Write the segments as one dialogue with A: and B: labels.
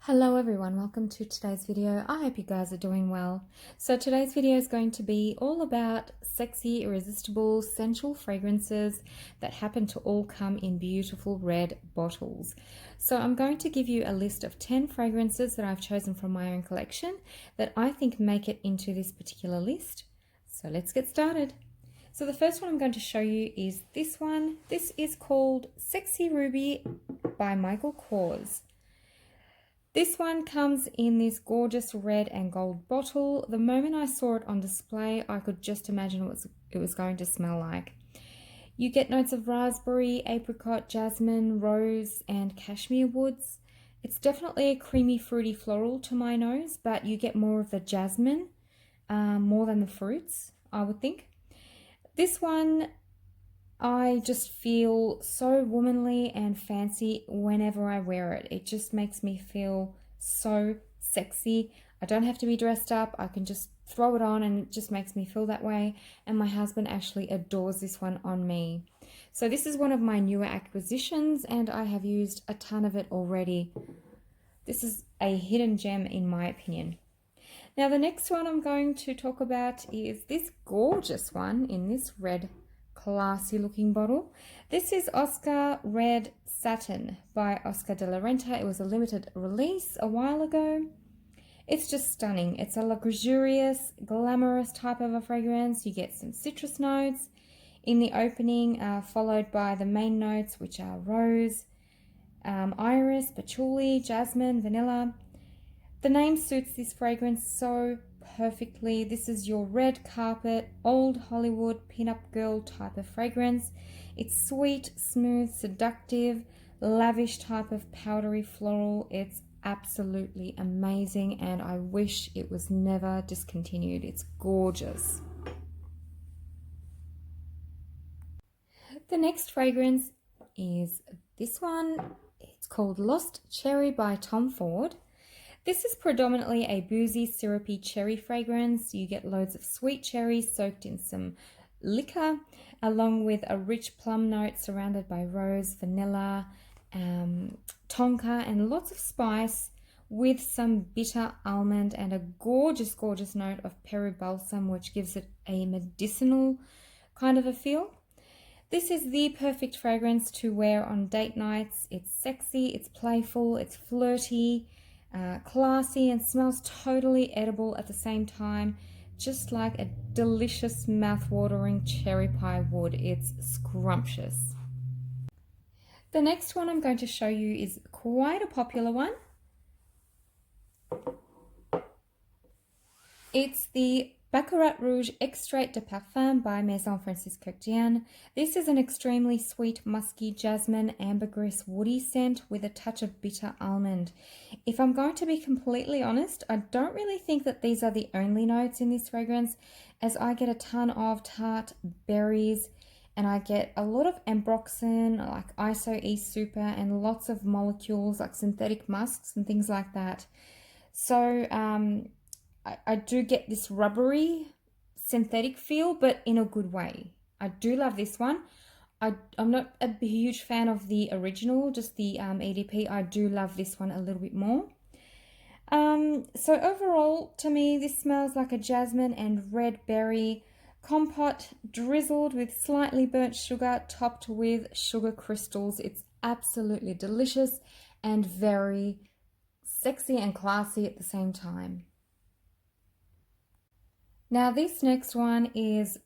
A: Hello everyone, welcome to today's video. I hope you guys are doing well. So today's video is going to be all about sexy, irresistible, sensual fragrances that happen to all come in beautiful red bottles. So I'm going to give you a list of 10 fragrances that I've chosen from my own collection that I think make it into this particular list. So let's get started. So the first one I'm going to show you is this one. This is called Sexy Ruby by Michael Kors. This one comes in this gorgeous red and gold bottle. The moment I saw it on display, I could just imagine what it was going to smell like. You get notes of raspberry, apricot, jasmine, rose, and cashmere woods. It's definitely a creamy, fruity floral to my nose, but you get more of the jasmine, more than the fruits, I would think. This one, I just feel so womanly and fancy whenever I wear it. It just makes me feel so sexy. I don't have to be dressed up. I can just throw it on and it just makes me feel that way. And my husband actually adores this one on me. So this is one of my newer acquisitions and I have used a ton of it already. This is a hidden gem in my opinion. Now the next one I'm going to talk about is this gorgeous one in this red classy looking bottle. This is Oscar Red Satin by Oscar de la Renta. It was a limited release a while ago. It's just stunning. It's a luxurious, glamorous type of a fragrance. You get some citrus notes in the opening, followed by the main notes, which are rose, iris, patchouli, jasmine, vanilla. The name suits this fragrance so perfectly. This is your red carpet, old Hollywood pin-up girl type of fragrance. It's sweet, smooth, seductive, lavish type of powdery floral. It's absolutely amazing and I wish it was never discontinued. It's gorgeous. The next fragrance is this one. It's called Lost Cherry by Tom Ford. This is predominantly a boozy, syrupy cherry fragrance. You get loads of sweet cherries soaked in some liquor, along with a rich plum note surrounded by rose, vanilla, tonka, and lots of spice, with some bitter almond and a gorgeous, gorgeous note of peri-balsam, which gives it a medicinal kind of a feel. This is the perfect fragrance to wear on date nights. It's sexy, it's playful, it's flirty, classy, and smells totally edible at the same time, just like a delicious mouth-watering cherry pie would. It's scrumptious. The next one I'm going to show you is quite a popular one. It's the Baccarat Rouge Extrait de Parfum by Maison Francis Kurkdjian. This is an extremely sweet, musky, jasmine, ambergris, woody scent with a touch of bitter almond. If I'm going to be completely honest, I don't really think that these are the only notes in this fragrance, as I get a ton of tart berries and I get a lot of ambroxan, like ISO E Super, and lots of molecules like synthetic musks and things like that. So, I do get this rubbery synthetic feel, but in a good way. I do love this one. I'm not a huge fan of the original, just the EDP. I do love this one a little bit more. So overall, to me, this smells like a jasmine and red berry compote drizzled with slightly burnt sugar, topped with sugar crystals. It's absolutely delicious and very sexy and classy at the same time. Now this next one is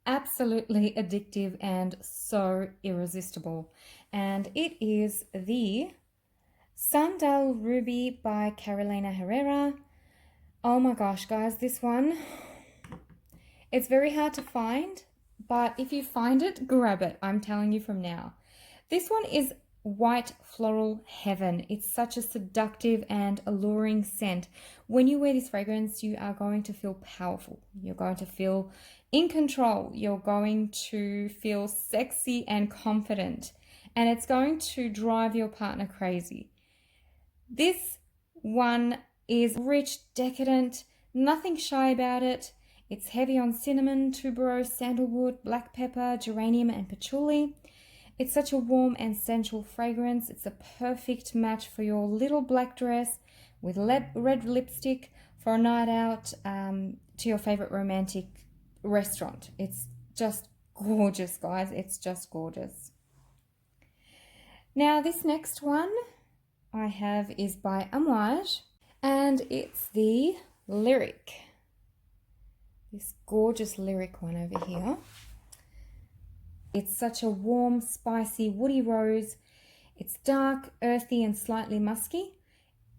A: absolutely addictive and so irresistible, and it is the Sandal Ruby by Carolina Herrera. Oh my gosh, guys, this one, it's very hard to find, but if you find it, grab it. I'm telling you from now. This one is white floral heaven. It's such a seductive and alluring scent. When you wear this fragrance, you are going to feel powerful. You're going to feel in control. You're going to feel sexy and confident, and it's going to drive your partner crazy. This one is rich, decadent, nothing shy about it. It's heavy on cinnamon, tuberose, sandalwood, black pepper, geranium, and patchouli. It's such a warm and sensual fragrance. It's a perfect match for your little black dress with red lipstick for a night out to your favorite romantic restaurant. It's just gorgeous, guys. It's just gorgeous. Now, this next one I have is by Amouage, and it's the Lyric. This gorgeous Lyric one over here. It's such a warm, spicy, woody rose. It's dark, earthy, and slightly musky.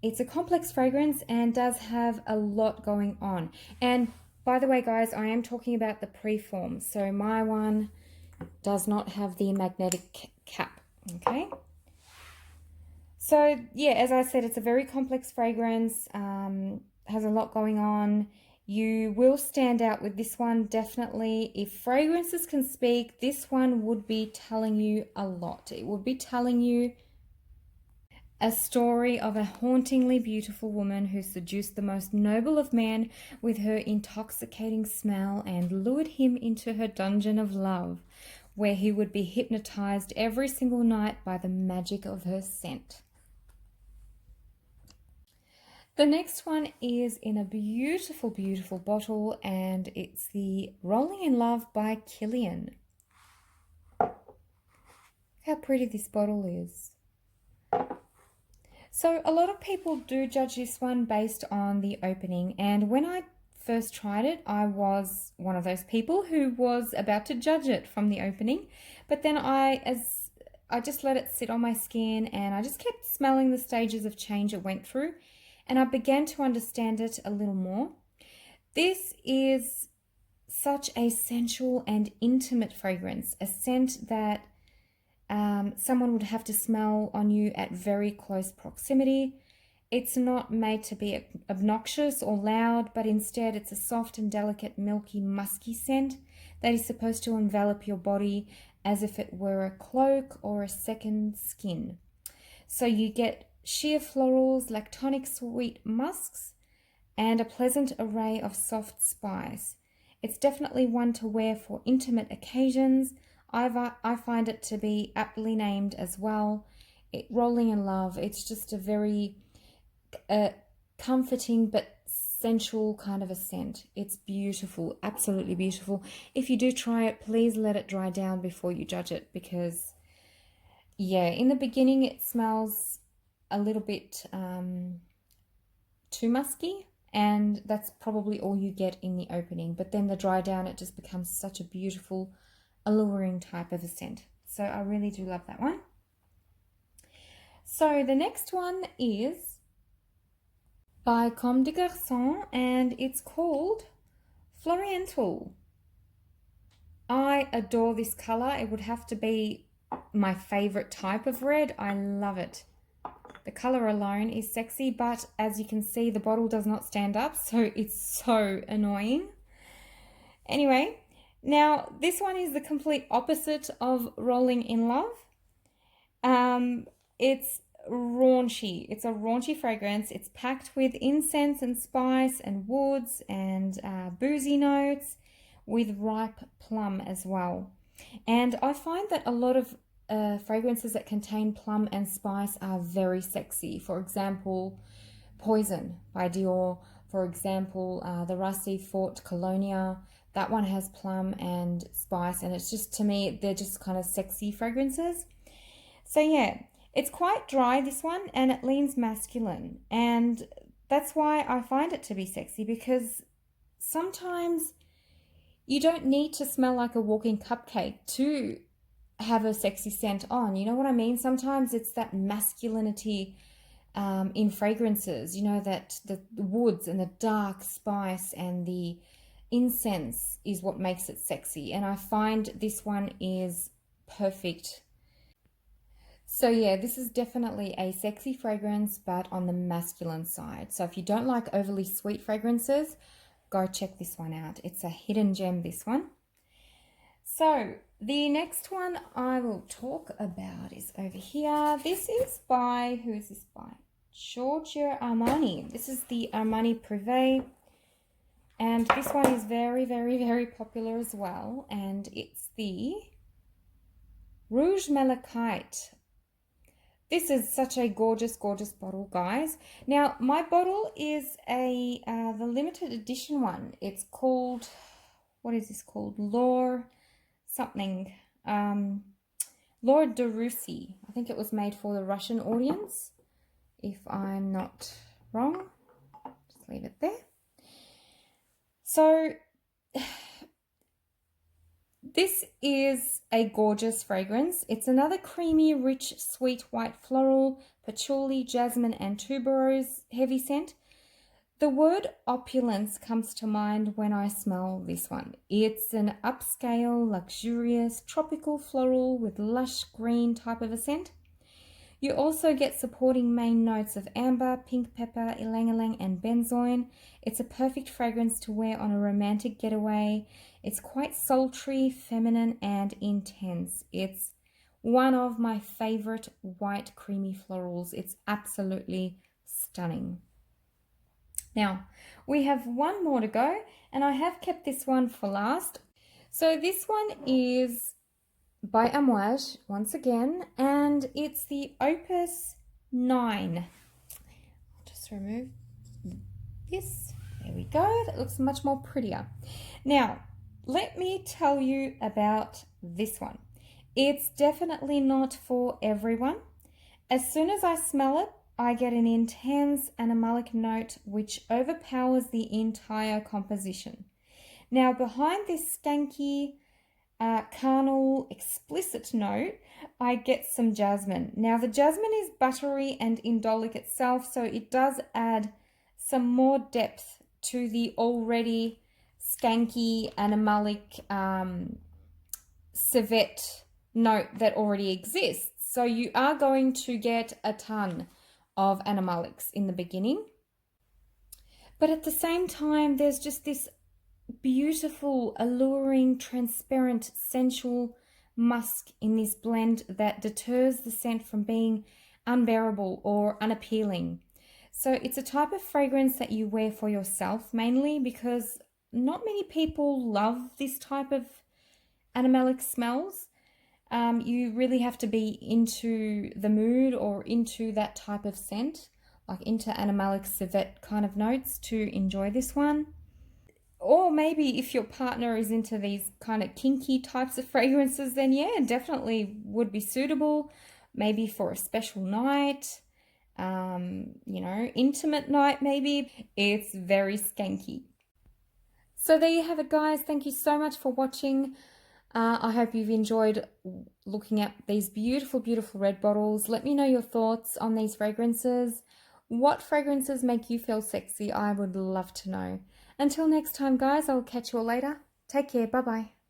A: It's a complex fragrance and does have a lot going on. And by the way, guys, I am talking about the preform. So my one does not have the magnetic cap, okay? So yeah, as I said, it's a very complex fragrance, has a lot going on. You will stand out with this one, definitely. If fragrances can speak, this one would be telling you a lot. It would be telling you a story of a hauntingly beautiful woman who seduced the most noble of men with her intoxicating smell and lured him into her dungeon of love, where he would be hypnotized every single night by the magic of her scent. The next one is in a beautiful, beautiful bottle, and it's the Rolling in Love by Kilian. How pretty this bottle is. So a lot of people do judge this one based on the opening, and when I first tried it, I was one of those people who was about to judge it from the opening, but then I just let it sit on my skin, and I just kept smelling the stages of change it went through, and I began to understand it a little more. This is such a sensual and intimate fragrance, a scent that someone would have to smell on you at very close proximity. It's not made to be obnoxious or loud, but instead it's a soft and delicate, milky, musky scent that is supposed to envelop your body as if it were a cloak or a second skin. So you get sheer florals, lactonic sweet musks, and a pleasant array of soft spice. It's definitely one to wear for intimate occasions. I find it to be aptly named as well. Rolling in Love. It's just a very comforting but sensual kind of a scent. It's beautiful, absolutely beautiful. If you do try it, please let it dry down before you judge it, because yeah, in the beginning it smells a little bit too musky, and that's probably all you get in the opening, but then the dry down, it just becomes such a beautiful, alluring type of a scent. So I really do love that one. So the next one is by Comme des Garçons, and it's called Floriental. I adore this color. It would have to be my favorite type of red. I love it. The color alone is sexy, but as you can see, the bottle does not stand up, so it's so annoying. Anyway, now this one is the complete opposite of Rolling in Love. It's raunchy. It's a raunchy fragrance. It's packed with incense and spice and woods and boozy notes with ripe plum as well. And I find that a lot of fragrances that contain plum and spice are very sexy. For example, Poison by Dior. For example, the Rassi Fort Colonia. That one has plum and spice, and it's just, to me, they're just kind of sexy fragrances. So yeah, it's quite dry, this one, and it leans masculine. And that's why I find it to be sexy, because sometimes you don't need to smell like a walking cupcake to have a sexy scent on. You know what I mean? Sometimes it's that masculinity in fragrances, you know, that the woods and the dark spice and the incense is what makes it sexy. And I find this one is perfect. So yeah, this is definitely a sexy fragrance, but on the masculine side. So if you don't like overly sweet fragrances, go check this one out. It's a hidden gem, this one. So the next one I will talk about is over here. This is by, who is this by? Giorgio Armani. This is the Armani Privé. And this one is very, very, very popular as well. And it's the Rouge Malachite. This is such a gorgeous, gorgeous bottle, guys. Now, my bottle is the limited edition one. It's called, what is this called? L'Or something. L'Or de Russie. I think it was made for the Russian audience, if I'm not wrong. Just leave it there. So, this is a gorgeous fragrance. It's another creamy, rich, sweet white floral, patchouli, jasmine, and tuberose heavy scent. The word opulence comes to mind when I smell this one. It's an upscale, luxurious, tropical floral with lush green type of a scent. You also get supporting main notes of amber, pink pepper, ylang-ylang, and benzoin. It's a perfect fragrance to wear on a romantic getaway. It's quite sultry, feminine, and intense. It's one of my favorite white creamy florals. It's absolutely stunning. Now, we have one more to go, and I have kept this one for last. So this one is by Amouage, once again, and it's the Opus IX. I'll just remove this. There we go. That looks much more prettier. Now, let me tell you about this one. It's definitely not for everyone. As soon as I smell it, I get an intense animalic note which overpowers the entire composition. Now, behind this skanky, carnal, explicit note, I get some jasmine. Now, the jasmine is buttery and indolic itself, so it does add some more depth to the already skanky, animalic, civet note that already exists. So you are going to get a ton of animalics in the beginning. But at the same time, there's just this beautiful, alluring, transparent, sensual musk in this blend that deters the scent from being unbearable or unappealing. So it's a type of fragrance that you wear for yourself mainly, because not many people love this type of animalic smells. You really have to be into the mood or into that type of scent, like into animalic civet kind of notes, to enjoy this one. Or maybe if your partner is into these kind of kinky types of fragrances, then yeah, definitely would be suitable. Maybe for a special night, you know, intimate night maybe. It's very skanky. So there you have it, guys. Thank you so much for watching. I hope you've enjoyed looking at these beautiful, beautiful red bottles. Let me know your thoughts on these fragrances. What fragrances make you feel sexy? I would love to know. Until next time, guys, I'll catch you all later. Take care. Bye-bye.